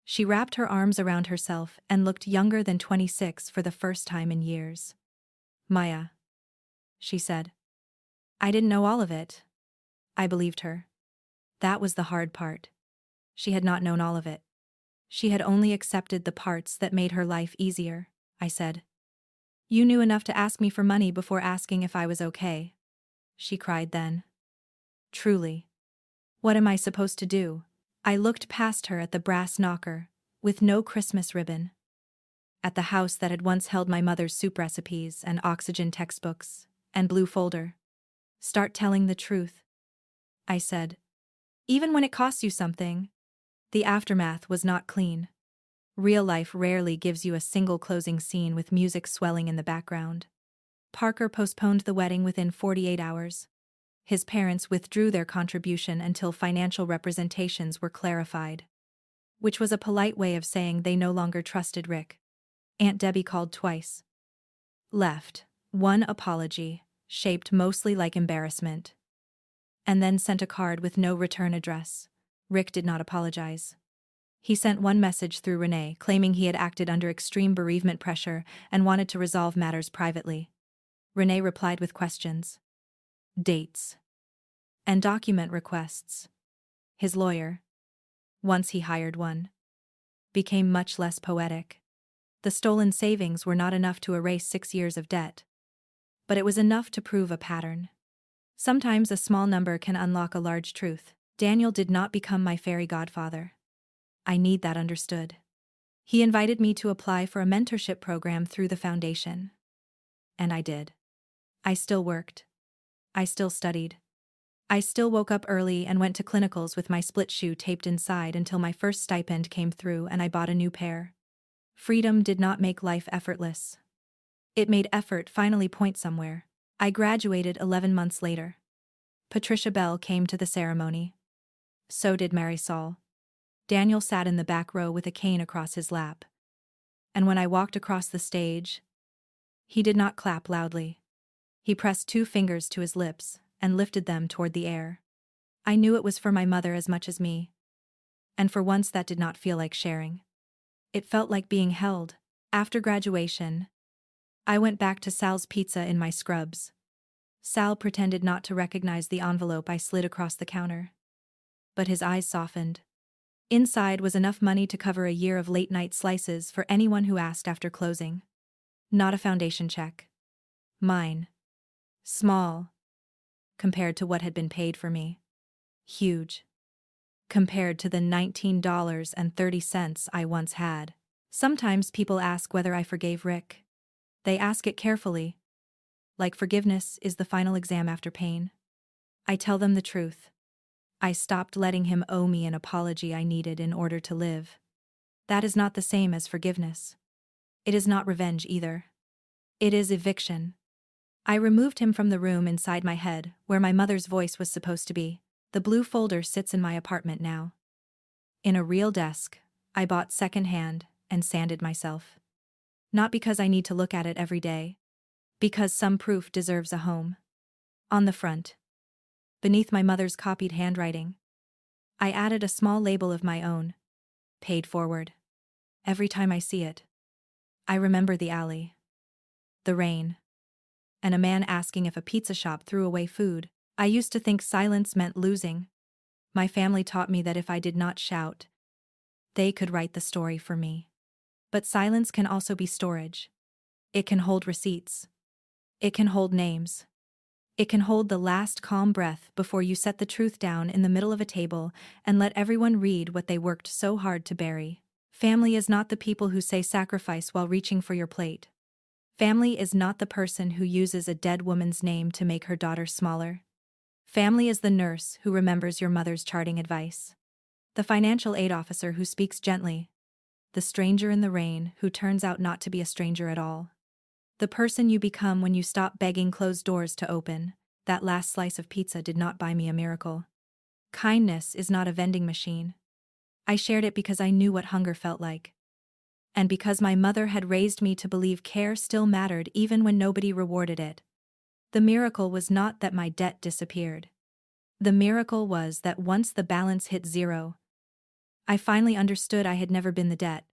She wrapped her arms around herself and looked younger than 26 for the first time in years. Maya, she said. I didn't know all of it. I believed her. That was the hard part. She had not known all of it. She had only accepted the parts that made her life easier, I said. You knew enough to ask me for money before asking if I was okay, she cried then. Truly. What am I supposed to do? I looked past her at the brass knocker, with no Christmas ribbon. At the house that had once held my mother's soup recipes and oxygen textbooks, and blue folder. Start telling the truth, I said. Even when it costs you something. The aftermath was not clean. Real life rarely gives you a single closing scene with music swelling in the background. Parker postponed the wedding within 48 hours. His parents withdrew their contribution until financial representations were clarified. Which was a polite way of saying they no longer trusted Rick. Aunt Debbie called twice. Left one apology, shaped mostly like embarrassment. And then sent a card with no return address. Rick did not apologize. He sent one message through Renee claiming he had acted under extreme bereavement pressure and wanted to resolve matters privately. Renee replied with questions. Dates. And document requests. His lawyer, once he hired one, became much less poetic. The stolen savings were not enough to erase 6 years of debt. But it was enough to prove a pattern. Sometimes a small number can unlock a large truth. Daniel did not become my fairy godfather. I need that understood. He invited me to apply for a mentorship program through the foundation. And I did. I still worked. I still studied. I still woke up early and went to clinicals with my split shoe taped inside until my first stipend came through and I bought a new pair. Freedom did not make life effortless. It made effort finally point somewhere. I graduated 11 months later. Patricia Bell came to the ceremony. So did Mary Saul. Daniel sat in the back row with a cane across his lap. And when I walked across the stage, he did not clap loudly. He pressed 2 fingers to his lips and lifted them toward the air. I knew it was for my mother as much as me. And for once that did not feel like sharing. It felt like being held. After graduation, I went back to Sal's Pizza in my scrubs. Sal pretended not to recognize the envelope I slid across the counter. But his eyes softened. Inside was enough money to cover a year of late-night slices for anyone who asked after closing. Not a foundation check. Mine. Small. Compared to what had been paid for me. Huge. Compared to the $19.30 I once had. Sometimes people ask whether I forgave Rick. They ask it carefully. Like forgiveness is the final exam after pain. I tell them the truth. I stopped letting him owe me an apology I needed in order to live. That is not the same as forgiveness. It is not revenge either. It is eviction. I removed him from the room inside my head, where my mother's voice was supposed to be. The blue folder sits in my apartment now. In a real desk, I bought secondhand and sanded myself. Not because I need to look at it every day. Because some proof deserves a home. On the front, beneath my mother's copied handwriting, I added a small label of my own. Paid forward. Every time I see it, I remember the alley, the rain, and a man asking if a pizza shop threw away food. I used to think silence meant losing. My family taught me that if I did not shout, they could write the story for me. But silence can also be storage. It can hold receipts. It can hold names. It can hold the last calm breath before you set the truth down in the middle of a table and let everyone read what they worked so hard to bury. Family is not the people who say sacrifice while reaching for your plate. Family is not the person who uses a dead woman's name to make her daughter smaller. Family is the nurse who remembers your mother's charting advice. The financial aid officer who speaks gently. The stranger in the rain who turns out not to be a stranger at all. The person you become when you stop begging closed doors to open. That last slice of pizza did not buy me a miracle. Kindness is not a vending machine. I shared it because I knew what hunger felt like. And because my mother had raised me to believe care still mattered even when nobody rewarded it. The miracle was not that my debt disappeared. The miracle was that once the balance hit zero, I finally understood I had never been the debt.